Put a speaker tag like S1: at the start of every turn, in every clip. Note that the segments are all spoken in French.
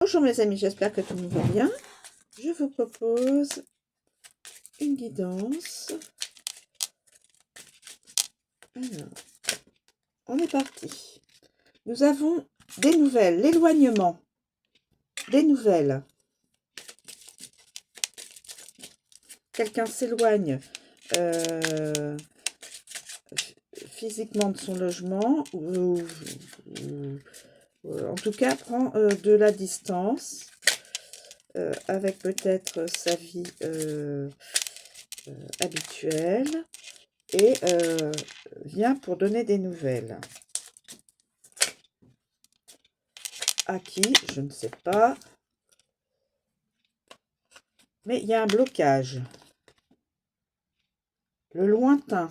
S1: Bonjour mes amis, j'espère que tout le monde va bien. Je vous propose une guidance. Alors, on est parti. Nous avons des nouvelles, l'éloignement, des nouvelles. Quelqu'un s'éloigne physiquement de son logement ou en tout cas prend de la distance avec peut-être sa vie habituelle et vient pour donner des nouvelles. À qui? Je ne sais pas. Mais il y a un blocage. Le lointain.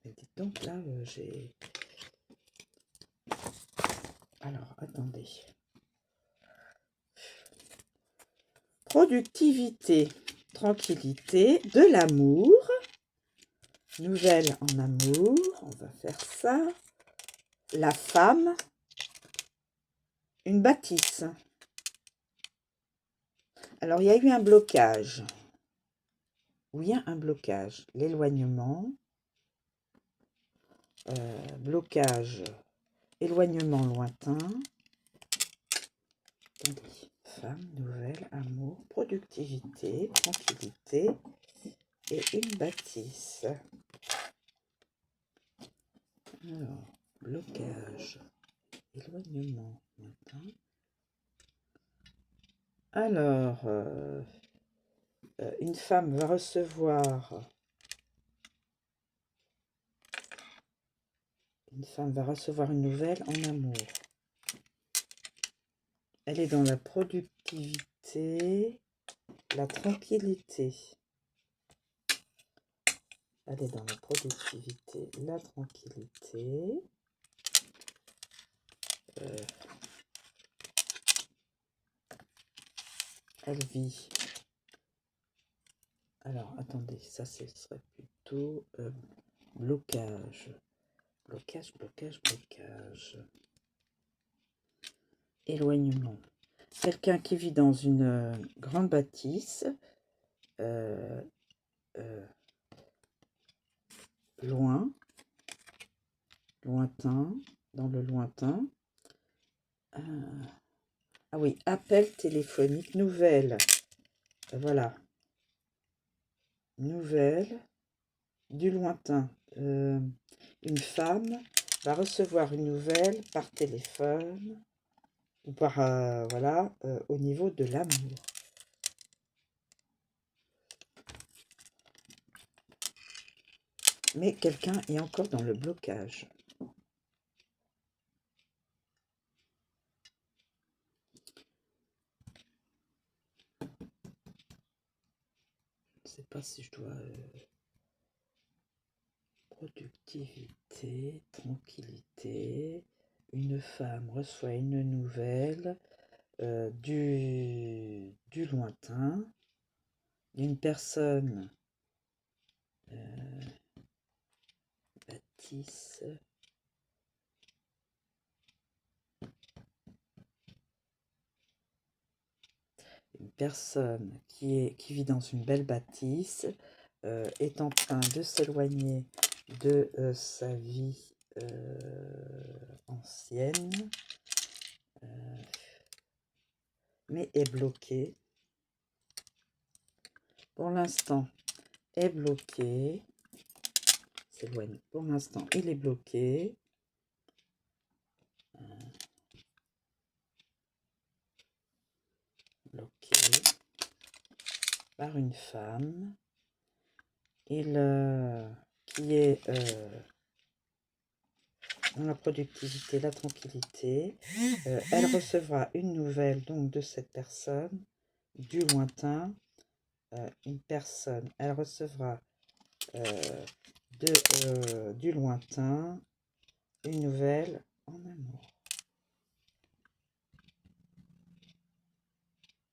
S1: Mais dites donc, là, j'ai... Alors, attendez. Productivité, tranquillité, de l'amour. Nouvelle en amour. On va faire ça. La femme. Une bâtisse. Alors, il y a eu un blocage. Oui, il y a un blocage. L'éloignement. Blocage. Éloignement lointain. Attendez. Femme, nouvelle, amour, productivité, tranquillité et une bâtisse. Alors, blocage, éloignement, lointain. Alors, une femme va recevoir... Une femme va recevoir une nouvelle en amour. Elle est dans la productivité, la tranquillité. Elle est dans la productivité, la tranquillité. Elle vit. Alors, attendez, ça ce serait plutôt blocage. Blocage, blocage, blocage. Éloignement. Quelqu'un qui vit dans une grande bâtisse, loin, lointain, dans le lointain. Ah oui, appel téléphonique, nouvelle. Voilà. Nouvelle du lointain. Une femme va recevoir une nouvelle par téléphone ou par, voilà, au niveau de l'amour. Mais quelqu'un est encore dans le blocage. Je ne sais pas si je dois... productivité, tranquillité. Une femme reçoit une nouvelle du lointain, d'une personne bâtisse. Une personne qui vit dans une belle bâtisse est en train de s'éloigner de sa vie ancienne, mais est bloquée. Pour l'instant, est bloqué. S'éloigne. Pour l'instant, il est bloqué. Bloqué par une femme. Il qui est dans la productivité, la tranquillité. Elle recevra une nouvelle donc de cette personne du lointain. Une personne, elle recevra du lointain une nouvelle en amour.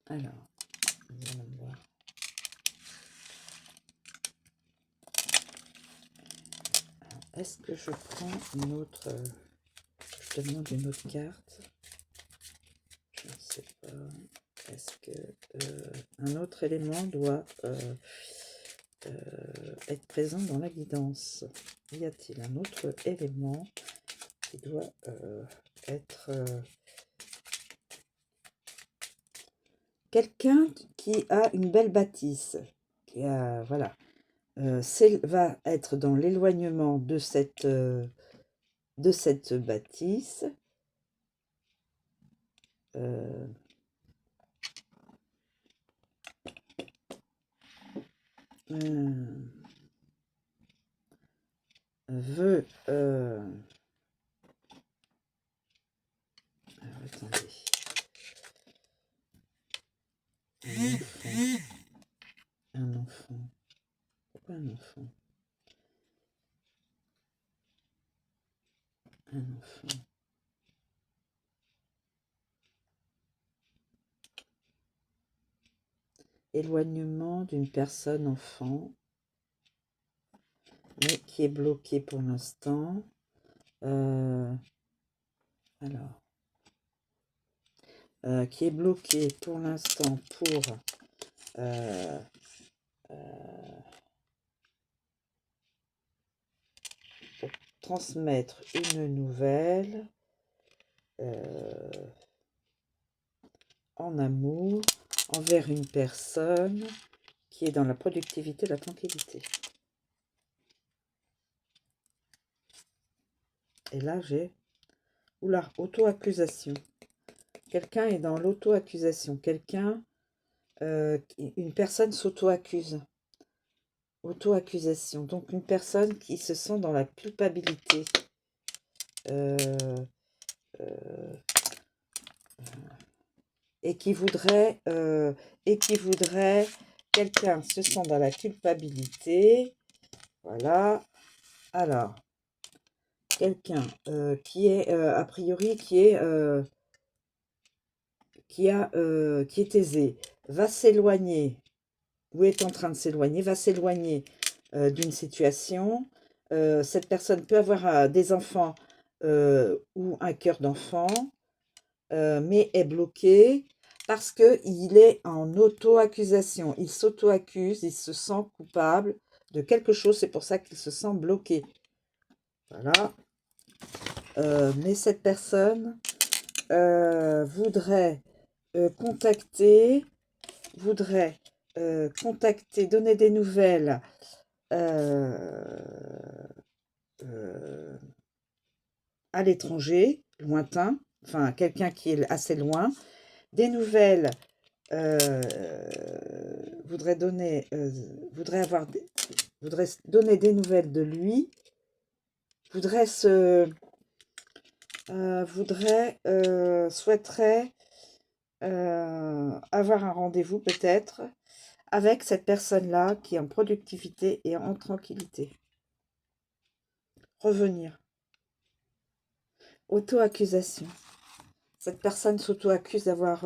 S1: Alors, nous allons voir. Est-ce que je prends une autre... je te demande une autre carte. sais pas. Est-ce que un autre élément doit être présent dans la guidance? Y a-t-il un autre élément qui doit être... quelqu'un qui a une belle bâtisse, qui a, voilà, va être dans l'éloignement de cette bâtisse. Veut... attendez. Un enfant. Pourquoi un enfant? Un enfant. Éloignement d'une personne enfant, mais qui est bloquée pour l'instant. Alors, qui est bloqué pour l'instant pour transmettre une nouvelle en amour envers une personne qui est dans la productivité, la tranquillité. Et là, j'ai... Oula, auto-accusation. Quelqu'un est dans l'auto-accusation. Quelqu'un, une personne s'auto-accuse. Auto-accusation. Donc, une personne qui se sent dans la culpabilité. Et qui voudrait quelqu'un se sent dans la culpabilité. Voilà. Alors, quelqu'un qui est, a priori, qui est aisé, va s'éloigner, ou est en train de s'éloigner, va s'éloigner d'une situation. Cette personne peut avoir des enfants ou un cœur d'enfant, mais est bloqué parce qu'il est en auto-accusation. Il s'auto-accuse, il se sent coupable de quelque chose, c'est pour ça qu'il se sent bloqué. Voilà. Mais cette personne voudrait contacter, donner des nouvelles à l'étranger, lointain, enfin quelqu'un qui est assez loin, des nouvelles, voudrait donner des nouvelles de lui, souhaiterait avoir un rendez-vous peut-être avec cette personne-là qui est en productivité et en tranquillité. Revenir. Auto-accusation. Cette personne s'auto-accuse d'avoir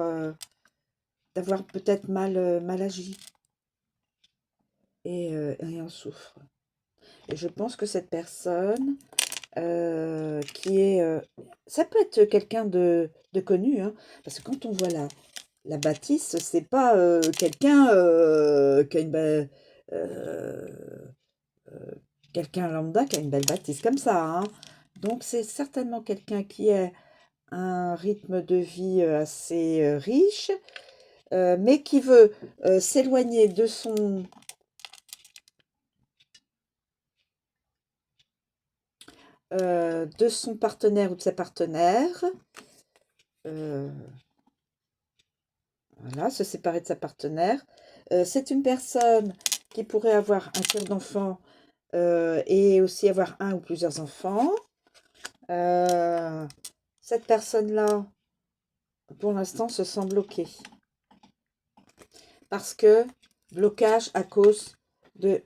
S1: peut-être mal agi et en souffre. Et je pense que cette personne qui est... ça peut être quelqu'un de connu, hein, parce que quand on voit la bâtisse, c'est pas quelqu'un qui a une quelqu'un lambda qui a une belle bâtisse comme ça, hein. Donc c'est certainement quelqu'un qui a un rythme de vie assez riche, mais qui veut s'éloigner de son partenaire ou de sa partenaire. Voilà, se séparer de sa partenaire. C'est une personne qui pourrait avoir un cœur d'enfant et aussi avoir un ou plusieurs enfants. Cette personne-là, pour l'instant, se sent bloquée. Parce que blocage à cause de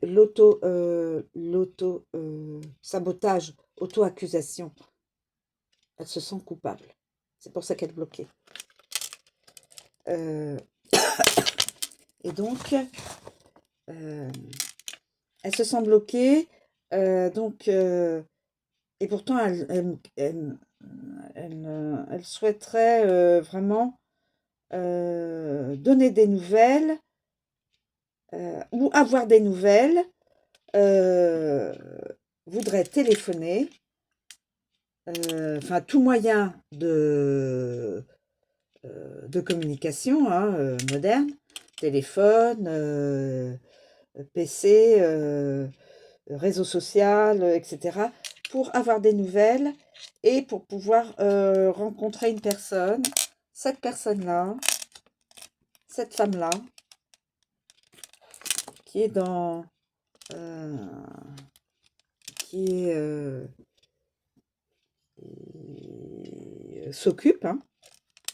S1: l'auto-sabotage, auto-accusation. Elle se sent coupable. C'est pour ça qu'elle est bloquée. Et donc, elle se sent bloquée. Et pourtant, elle souhaiterait vraiment donner des nouvelles ou avoir des nouvelles, voudrait téléphoner, enfin tout moyen de communication moderne, téléphone, PC, réseau social, etc., pour avoir des nouvelles et pour pouvoir rencontrer une personne. Cette personne-là, cette femme-là, qui est dans... qui est... s'occupe, hein,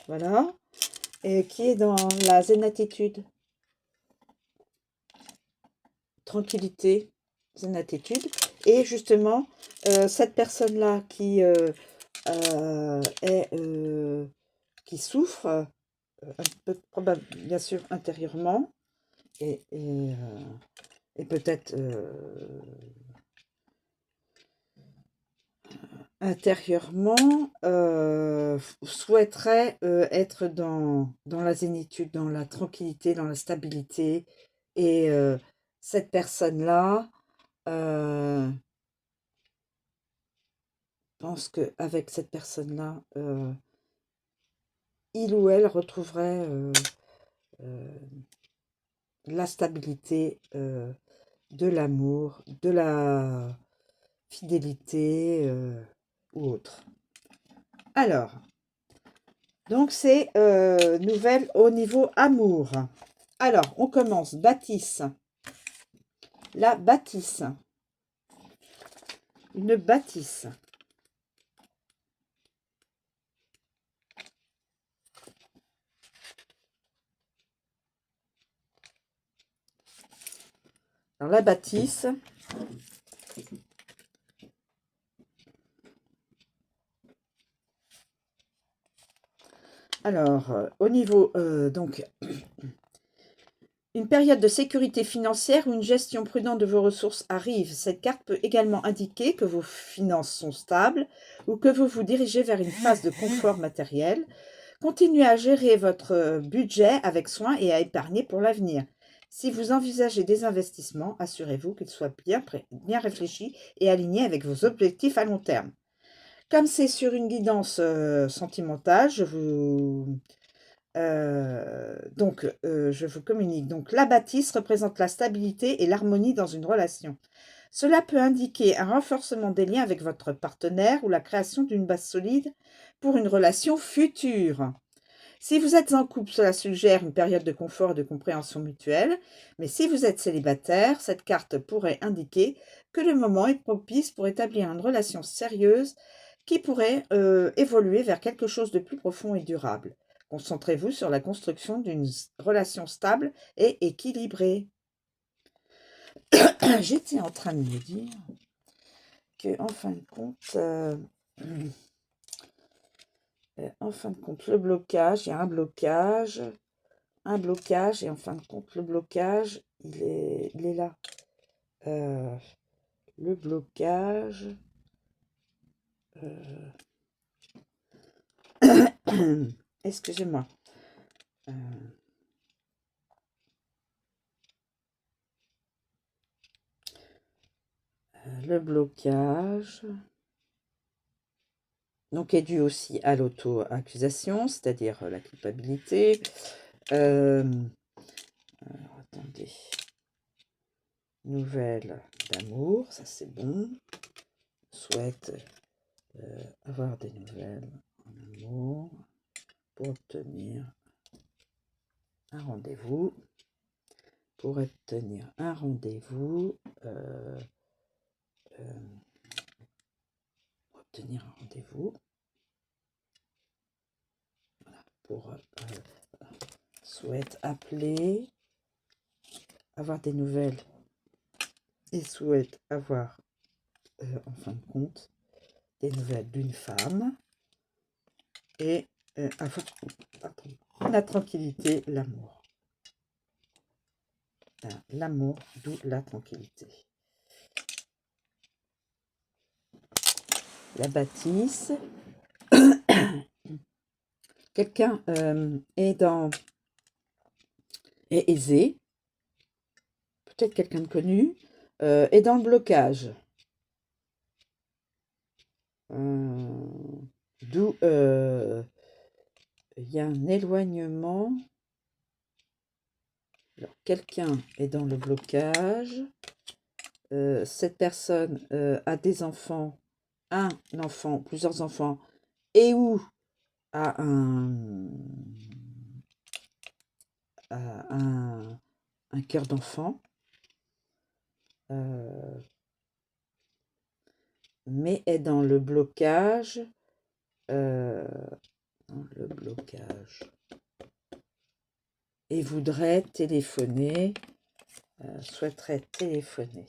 S1: voilà, et qui est dans la zénatitude, tranquillité, zénatitude, et justement, cette personne-là qui qui souffre, un peu, bien sûr, intérieurement, et peut-être intérieurement, souhaiterait être dans la zénitude, dans la tranquillité, dans la stabilité. Et cette personne-là pense qu'avec cette personne-là, il ou elle retrouverait la stabilité, de l'amour, de la fidélité ou autre. Alors, donc c'est nouvelle au niveau amour. Alors, on commence. Bâtisse. La bâtisse. Une bâtisse. Alors, la bâtisse. Alors, au niveau, donc, une période de sécurité financière ou une gestion prudente de vos ressources arrive. Cette carte peut également indiquer que vos finances sont stables ou que vous vous dirigez vers une phase de confort matériel. Continuez à gérer votre budget avec soin et à épargner pour l'avenir. Si vous envisagez des investissements, assurez-vous qu'ils soient bien réfléchis et alignés avec vos objectifs à long terme. Comme c'est sur une guidance sentimentale, je vous communique. Donc, la bâtisse représente la stabilité et l'harmonie dans une relation. Cela peut indiquer un renforcement des liens avec votre partenaire ou la création d'une base solide pour une relation future. Si vous êtes en couple, cela suggère une période de confort et de compréhension mutuelle, mais si vous êtes célibataire, cette carte pourrait indiquer que le moment est propice pour établir une relation sérieuse qui pourrait évoluer vers quelque chose de plus profond et durable. Concentrez-vous sur la construction d'une relation stable et équilibrée. J'étais en train de me dire que, en fin de compte, le blocage, il y a un blocage, et en fin de compte, le blocage, il est là. Le blocage, excusez-moi. Le blocage, donc, est dû aussi à l'auto-accusation, c'est-à-dire la culpabilité. Alors, attendez. Nouvelle d'amour, ça c'est bon. Souhaite avoir des nouvelles en amour pour obtenir un rendez-vous. Pour obtenir un rendez-vous. Obtenir un rendez-vous. Voilà, pour souhaite appeler, avoir des nouvelles et souhaite avoir, en fin de compte, des nouvelles d'une femme et avoir la tranquillité, l'amour. L'amour, d'où la tranquillité. La bâtisse. quelqu'un est aisé, peut-être quelqu'un de connu, est dans le blocage. D'où il y a un éloignement. Alors, quelqu'un est dans le blocage. Cette personne a des enfants, un enfant, plusieurs enfants, et ou a un cœur d'enfant, mais est dans le blocage. Le blocage. Et voudrait téléphoner, souhaiterait téléphoner.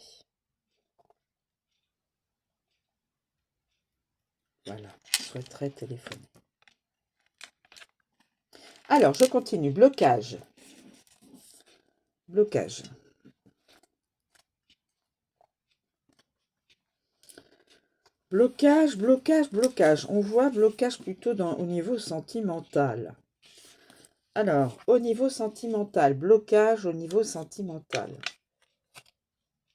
S1: Voilà, souhaiterait téléphoner. Alors, je continue. Blocage. Blocage. Blocage, blocage, blocage. On voit blocage plutôt au niveau sentimental. Alors, au niveau sentimental, blocage au niveau sentimental.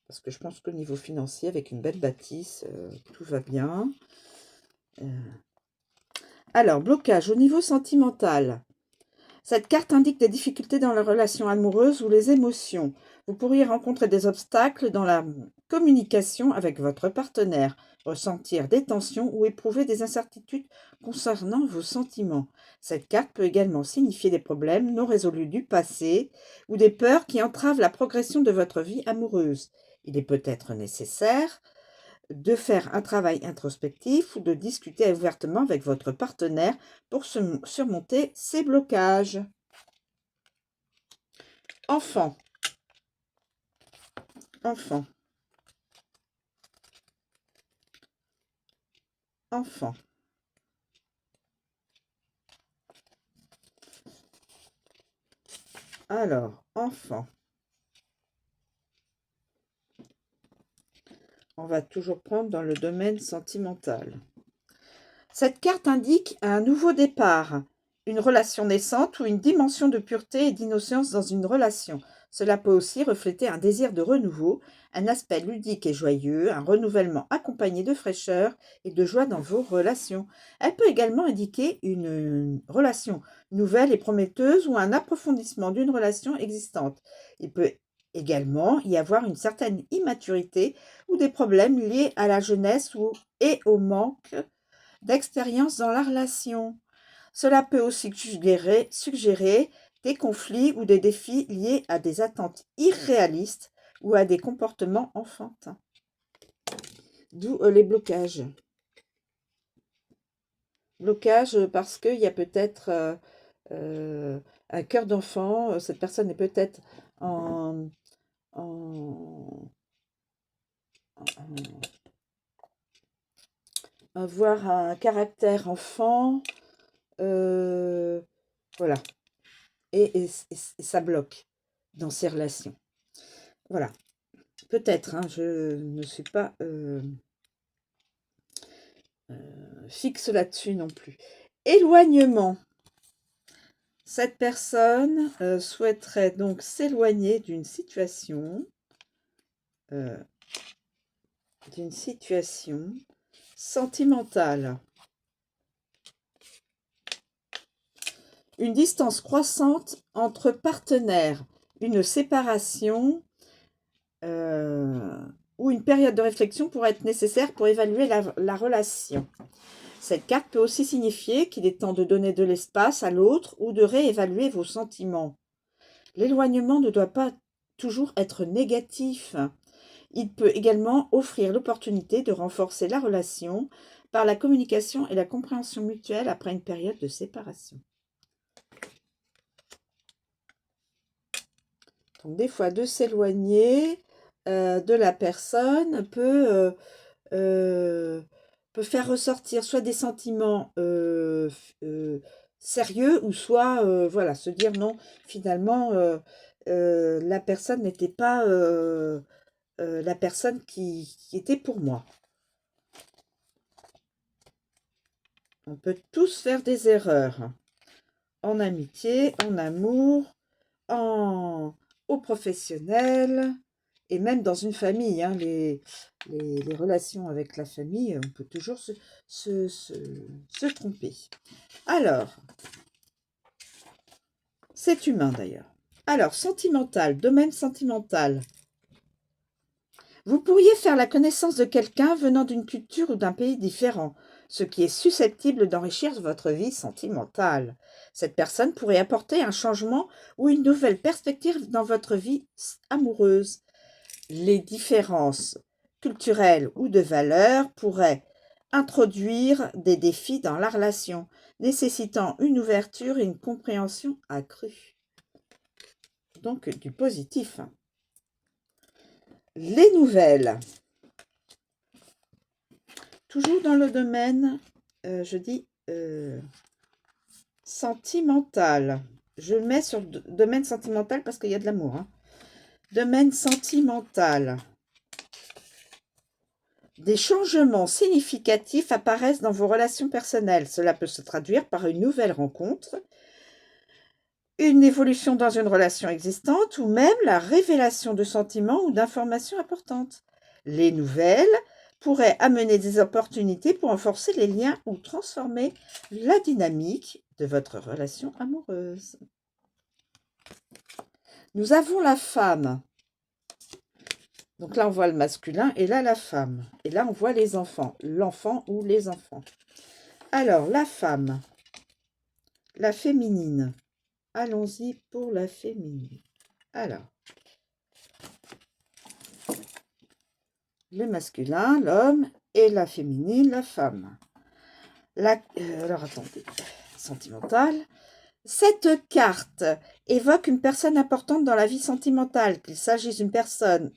S1: Parce que je pense qu'au niveau financier, avec une belle bâtisse, tout va bien. Alors, blocage au niveau sentimental. Cette carte indique des difficultés dans la relation amoureuse ou les émotions. Vous pourriez rencontrer des obstacles dans la communication avec votre partenaire, ressentir des tensions ou éprouver des incertitudes concernant vos sentiments. Cette carte peut également signifier des problèmes non résolus du passé ou des peurs qui entravent la progression de votre vie amoureuse. Il est peut-être nécessaire de faire un travail introspectif ou de discuter ouvertement avec votre partenaire pour surmonter ces blocages. Enfant. Enfant. Enfant. Alors, enfant. On va toujours prendre dans le domaine sentimental. Cette carte indique un nouveau départ, une relation naissante ou une dimension de pureté et d'innocence dans une relation. Cela peut aussi refléter un désir de renouveau, un aspect ludique et joyeux, un renouvellement accompagné de fraîcheur et de joie dans vos relations. Elle peut également indiquer une relation nouvelle et prometteuse ou un approfondissement d'une relation existante. Il peut également y avoir une certaine immaturité ou des problèmes liés à la jeunesse et au manque d'expérience dans la relation. Cela peut aussi suggérer des conflits ou des défis liés à des attentes irréalistes ou à des comportements enfantins. D'où les blocages. Blocage parce qu'il y a peut-être un cœur d'enfant, cette personne est peut-être avoir un caractère enfant, voilà, et ça bloque dans ces relations. Voilà, peut-être, hein, je ne suis pas fixe là-dessus non plus. Éloignement. Cette personne souhaiterait donc s'éloigner d'une situation sentimentale. Une distance croissante entre partenaires, une séparation ou une période de réflexion pourrait être nécessaire pour évaluer la relation. Cette carte peut aussi signifier qu'il est temps de donner de l'espace à l'autre ou de réévaluer vos sentiments. L'éloignement ne doit pas toujours être négatif. Il peut également offrir l'opportunité de renforcer la relation par la communication et la compréhension mutuelle après une période de séparation. Donc, des fois, de s'éloigner de la personne peut faire ressortir soit des sentiments sérieux ou soit voilà, se dire non, finalement, la personne n'était pas la personne qui était pour moi. On peut tous faire des erreurs. en amitié, en amour, au professionnel et même dans une famille. Hein, les relations avec la famille, on peut toujours se tromper. Alors, c'est humain d'ailleurs. Alors, sentimental, domaine sentimental. Vous pourriez faire la connaissance de quelqu'un venant d'une culture ou d'un pays différent, ce qui est susceptible d'enrichir votre vie sentimentale. Cette personne pourrait apporter un changement ou une nouvelle perspective dans votre vie amoureuse. Les différences culturelles ou de valeurs pourraient introduire des défis dans la relation, nécessitant une ouverture et une compréhension accrue. Donc du positif. Les nouvelles. Toujours dans le domaine, je dis sentimental. Je mets sur domaine sentimental parce qu'il y a de l'amour. Hein. Domaine sentimental. Des changements significatifs apparaissent dans vos relations personnelles. Cela peut se traduire par une nouvelle rencontre, une évolution dans une relation existante ou même la révélation de sentiments ou d'informations importantes. Les nouvelles pourraient amener des opportunités pour renforcer les liens ou transformer la dynamique de votre relation amoureuse. Nous avons la femme. Donc là, on voit le masculin et là, la femme. Et là, on voit les enfants, l'enfant ou les enfants. Alors, la femme, la féminine. Allons-y pour la féminine. Alors, le masculin, l'homme, et la féminine, la femme. Alors, attendez, sentimentale. Cette carte évoque une personne importante dans la vie sentimentale, qu'il s'agisse d'une personne,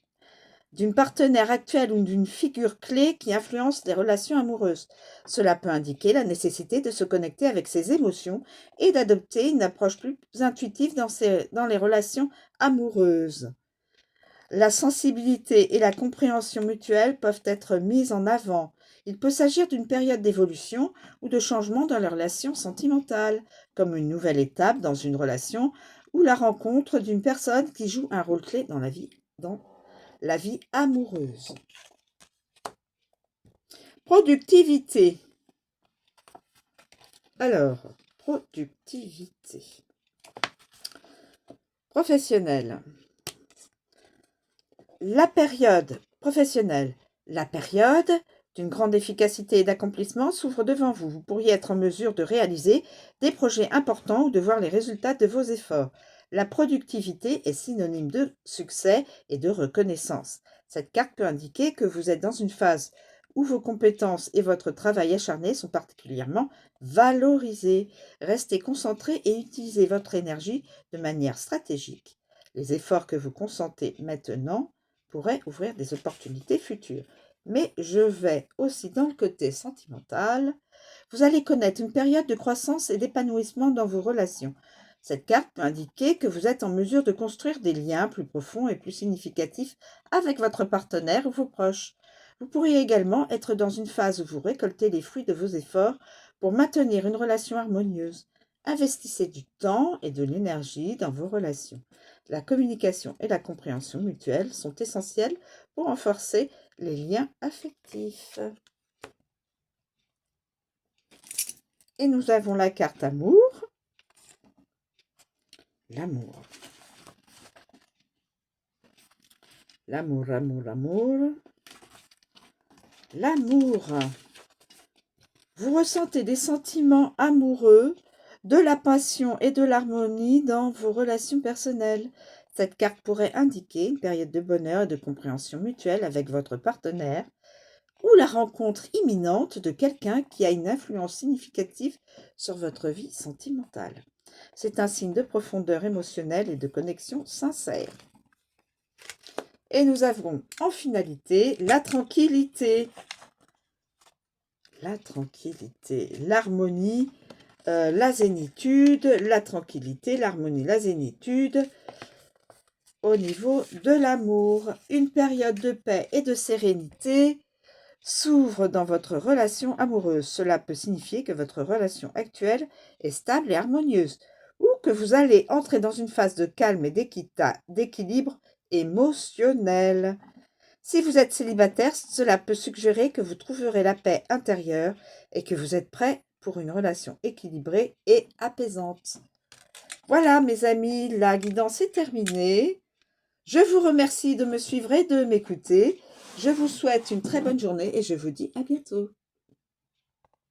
S1: d'une partenaire actuelle ou d'une figure clé qui influence les relations amoureuses. Cela peut indiquer la nécessité de se connecter avec ses émotions et d'adopter une approche plus intuitive dans les relations amoureuses. La sensibilité et la compréhension mutuelle peuvent être mises en avant. Il peut s'agir d'une période d'évolution ou de changement dans les relations sentimentales, comme une nouvelle étape dans une relation ou la rencontre d'une personne qui joue un rôle clé dans la vie amoureuse. Productivité. Alors, productivité. Professionnelle. La période professionnelle. La période d'une grande efficacité et d'accomplissement s'ouvre devant vous. Vous pourriez être en mesure de réaliser des projets importants ou de voir les résultats de vos efforts. La productivité est synonyme de succès et de reconnaissance. Cette carte peut indiquer que vous êtes dans une phase où vos compétences et votre travail acharné sont particulièrement valorisés. Restez concentré et utilisez votre énergie de manière stratégique. Les efforts que vous consentez maintenant pourraient ouvrir des opportunités futures. Mais je vais aussi dans le côté sentimental. Vous allez connaître une période de croissance et d'épanouissement dans vos relations. Cette carte peut indiquer que vous êtes en mesure de construire des liens plus profonds et plus significatifs avec votre partenaire ou vos proches. Vous pourriez également être dans une phase où vous récoltez les fruits de vos efforts pour maintenir une relation harmonieuse. Investissez du temps et de l'énergie dans vos relations. La communication et la compréhension mutuelle sont essentielles pour renforcer les liens affectifs. Et nous avons la carte amour. L'amour. L'amour, l'amour, l'amour. L'amour. Vous ressentez des sentiments amoureux, de la passion et de l'harmonie dans vos relations personnelles. Cette carte pourrait indiquer une période de bonheur et de compréhension mutuelle avec votre partenaire ou la rencontre imminente de quelqu'un qui a une influence significative sur votre vie sentimentale. C'est un signe de profondeur émotionnelle et de connexion sincère. Et nous avons en finalité la tranquillité. La tranquillité, l'harmonie, la zénitude, la tranquillité, l'harmonie, la zénitude. Au niveau de l'amour, une période de paix et de sérénité s'ouvre dans votre relation amoureuse. Cela peut signifier que votre relation actuelle est stable et harmonieuse. que vous allez entrer dans une phase de calme et d'équilibre émotionnel. Si vous êtes célibataire, cela peut suggérer que vous trouverez la paix intérieure et que vous êtes prêt pour une relation équilibrée et apaisante. Voilà mes amis, la guidance est terminée. Je vous remercie de me suivre et de m'écouter. Je vous souhaite une très bonne journée et je vous dis à bientôt.